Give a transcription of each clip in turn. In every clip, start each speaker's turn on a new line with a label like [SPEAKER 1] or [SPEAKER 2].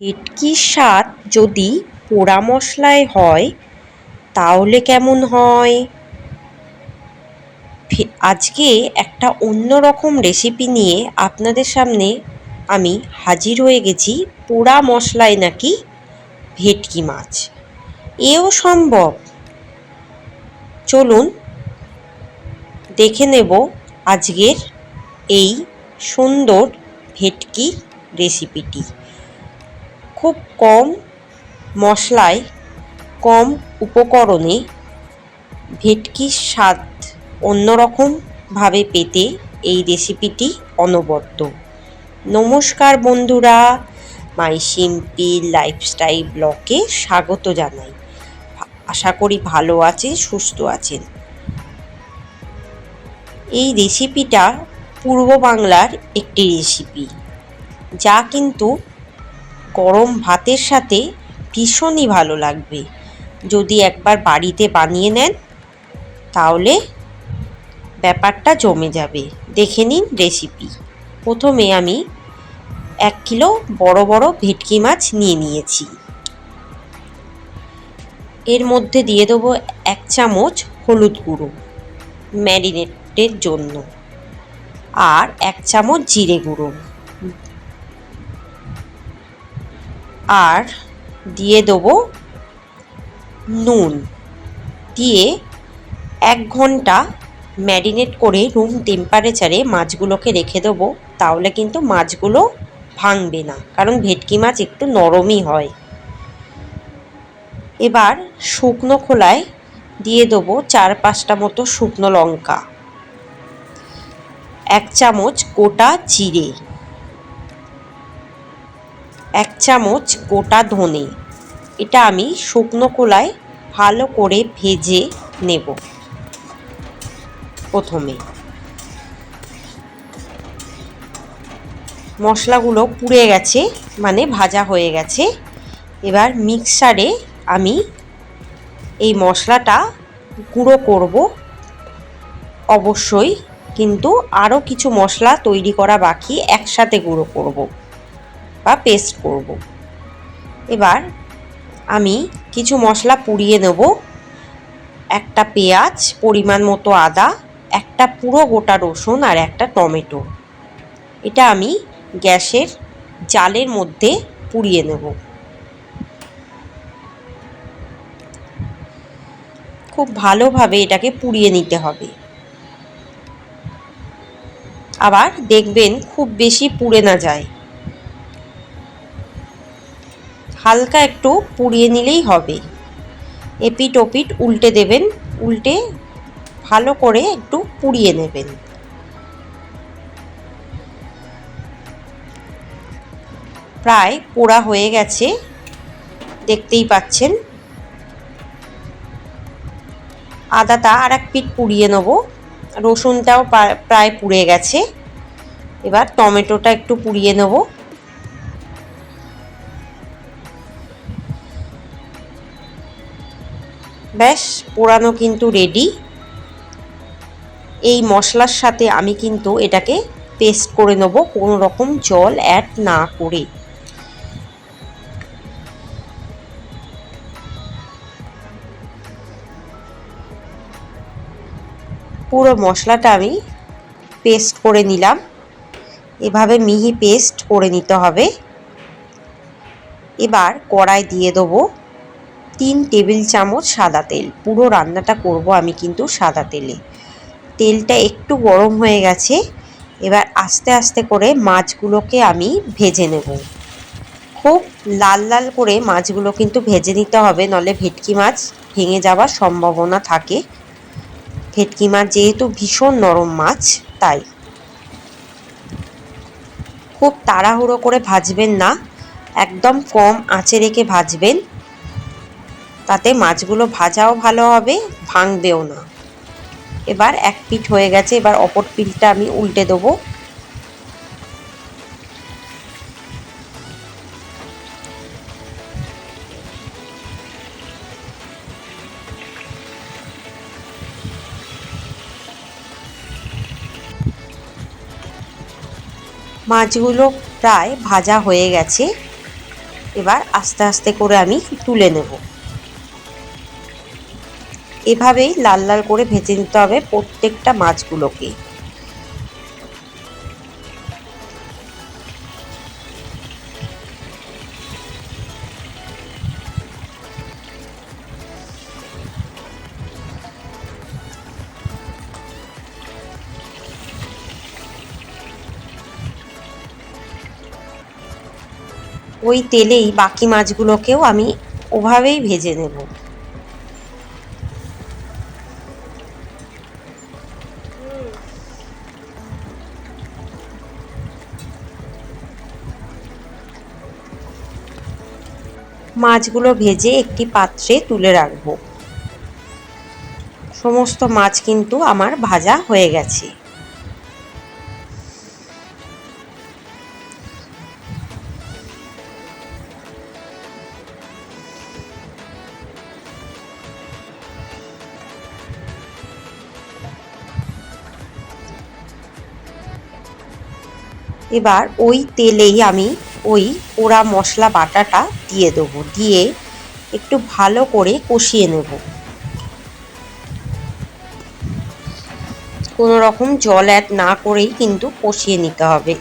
[SPEAKER 1] ভেটকির স্বাদ যদি পোড়া মশলায় হয় তাহলে কেমন হয়? আজকে একটা অন্যরকম রেসিপি নিয়ে আপনাদের সামনে আমি হাজির হয়ে গেছি। পোড়া মশলায় নাকি ভেটকি মাছ, এও সম্ভব? চলুন দেখে নেব আজকের এই সুন্দর ভেটকি রেসিপিটি। খুব কম মশলায়, কম উপকরণে ভেটকির স্বাদ অন্যরকমভাবে পেতে এই রেসিপিটি অনবদ্য। নমস্কার বন্ধুরা, মাই সিম্পল লাইফস্টাইল ব্লগে স্বাগত জানাই। আশা করি ভালো আছেন, সুস্থ আছেন। এই রেসিপিটা পূর্ব বাংলার একটি রেসিপি, যা কিন্তু গরম ভাতের সাথে ভীষণই ভালো লাগবে। যদি একবার বাড়িতে বানিয়ে নেন তাহলে ব্যাপারটা জমে যাবে। দেখে নিন রেসিপি। প্রথমে আমি 1 কিলো বড় বড় ভেটকি মাছ নিয়ে নিয়েছি। এর মধ্যে দিয়ে দেবো 1 চামচ হলুদ গুঁড়ো ম্যারিনেটের জন্য, আর 1 চামচ জিরে গুঁড়ো, আর দিয়ে দেবো নুন। দিয়ে 1 ঘন্টা ম্যারিনেট করে রুম টেম্পারেচারে মাছগুলোকে রেখে দেবো। তাহলে কিন্তু মাছগুলো ভাঙবে না, কারণ ভেটকি মাছ একটু নরমই হয়। এবার শুকনো খোলায় দিয়ে দেবো 4-5টা মতো শুকনো লঙ্কা, 1 চামচ গোটা জিরে, 1 চামচ গোটা ধনে। এটা আমি শুকনো খোলায় ভালো করে ভেজে নেব। প্রথমে মশলাগুলো পুড়ে গেছে, মানে ভাজা হয়ে গেছে। এবার মিক্সারে আমি এই মশলাটা গুঁড়ো করব। অবশ্যই কিন্তু আরও কিছু মশলা তৈরি করা বাকি, একসাথে গুঁড়ো করব বা পেস্ট করব। এবার আমি কিছু মশলা পুড়িয়ে নেব। একটা পেঁয়াজ, পরিমাণ মতো আদা, একটা পুরো গোটা রসুন, আর একটা টমেটো। এটা আমি গ্যাসের জালের মধ্যে পুড়িয়ে নেব। খুব ভালোভাবে এটাকে পুড়িয়ে নিতে হবে। আবার দেখবেন খুব বেশি পুড়ে না যায়, হালকা একটু পুড়িয়ে নিলেই হবে। এপিট ওপিট উল্টে দেবেন, উল্টে ভালো করে একটু পুড়িয়ে নেবেন। প্রায় পোড়া হয়ে গেছে, দেখতেই পাচ্ছেন। আদাটা আর 1 পিঠ পুড়িয়ে নেব, রসুনটাও প্রায় পুড়ে গেছে। এবার টমেটোটা একটু পুড়িয়ে নেব। ব্যাস, পোড়ানো কিন্তু রেডি। এই মশলার সাথে আমি কিন্তু এটাকে পেস্ট করে নেব, কোনো রকম জল অ্যাড না করে। পুরো মশলাটা আমি পেস্ট করে নিলাম। এভাবে মিহি পেস্ট করে নিতে হবে। এবার কড়াই দিয়ে দেবো 3 টেবিল চামচ সাদা তেল। পুরো রান্নাটা করব আমি কিন্তু সাদা তেলে। তেলটা একটু গরম হয়ে গেছে। এবার আস্তে আস্তে করে মাছগুলোকে আমি ভেজে নেব। খুব লাল লাল করে মাছগুলো কিন্তু ভেজে নিতে হবে, নলে ভেটকি মাছ ভেঙে যাওয়ার সম্ভাবনা থাকে। ভেটকি মাছ যেহেতু ভীষণ নরম মাছ, তাই খুব তাড়াহুড়ো করে ভাজবেন না, একদম কম আঁচে রেখে ভাজবেন। তাতে মাছগুলো ভাজাও ভালো হবে, ভাঙবেও না। এবার 1 পিঠ হয়ে গেছে, এবার অপর পিঠটা আমি উল্টে দেবো। মাছগুলো প্রায় ভাজা হয়ে গেছে। এবার আস্তে আস্তে করে আমি তুলে নেব। এভাবেই লাল লাল করে ভেজে নিতে হবে প্রত্যেকটা মাছগুলোকে। ওই তেলেই বাকি মাছগুলোকেও আমি ওভাবেই ভেজে নেব। মাছগুলো ভেজে একটি পাত্রে তুলে রাখবো। সমস্ত মাছ কিন্তু আমার ভাজা হয়ে গেছে। এবার ওই তেলেই আমি ওই পোড়া মশলা বাটাটা দিয়ে দেবো, দিয়ে একটু ভালো করে কষিয়ে নেব। কোনো রকম জল অ্যাড না করেই কিন্তু কষিয়ে নিতে হবে।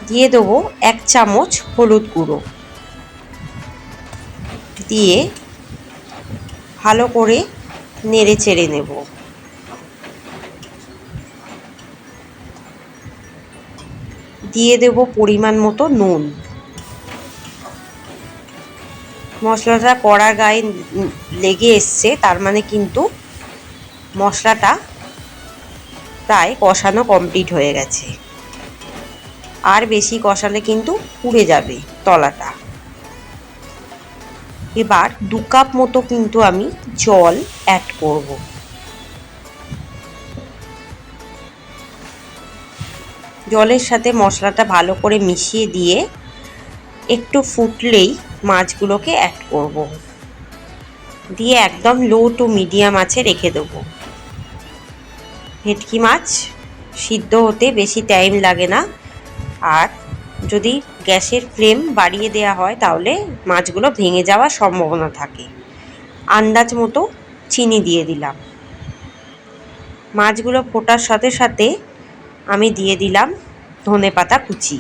[SPEAKER 1] দিয়ে দেবো 1 চামচ হলুদ গুঁড়ো, দিয়ে ভালো করে নেড়ে চেড়ে নেব। দিয়ে দেব পরিমাণ মতো নুন। মশলাটা কড়ার গায়ে লেগে এসছে, তার মানে কিন্তু মশলাটা প্রায় কষানো কমপ্লিট হয়ে গেছে। আর বেশি কষালে কিন্তু পুড়ে যাবে তলাটা। এবার 2 কাপ মতো কিন্তু আমি জল অ্যাড করব। জলের সাথে মশলাটা ভালো করে মিশিয়ে দিয়ে একটু ফুটলেই মাছগুলোকে অ্যাড করব, দিয়ে একদম লো টু মিডিয়াম আঁচে রেখে দেবো। ভেটকি মাছ সিদ্ধ হতে বেশি টাইম লাগে না, আর যদি গ্যাসের ফ্লেম বাড়িয়ে দেওয়া হয় তাহলে মাছগুলো ভেঙে যাওয়ার সম্ভাবনা থাকে। আন্দাজ মতো চিনি দিয়ে দিলাম। মাছগুলো ফোটার সাথে সাথে আমি দিয়ে দিলাম ধনেপাতা কুচি।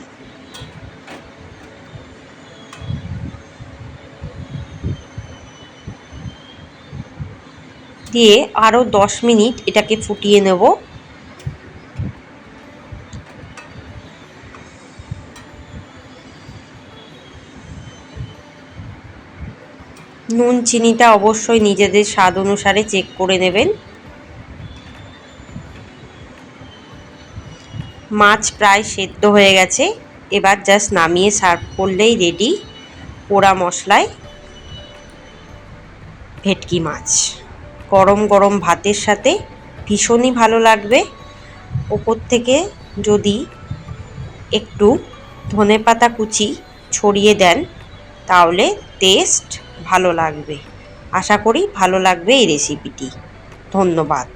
[SPEAKER 1] দিয়ে আরও 10 মিনিট এটাকে ফুটিয়ে নেব। নুন চিনিটা অবশ্যই নিজেদের স্বাদ অনুসারে চেক করে নেবেন। মাছ প্রায় সেদ্ধ হয়ে গেছে, এবার জাস্ট নামিয়ে সার্ভ করলেই রেডি পোড়া মশলায় ভেটকি মাছ। গরম গরম ভাতের সাথে ভীষণই ভালো লাগবে। ওপর থেকে যদি একটু ধনেপাতা কুচি ছড়িয়ে দেন তাহলে টেস্ট ভালো লাগবে। আশা করি ভালো লাগবে এই রেসিপিটি। ধন্যবাদ।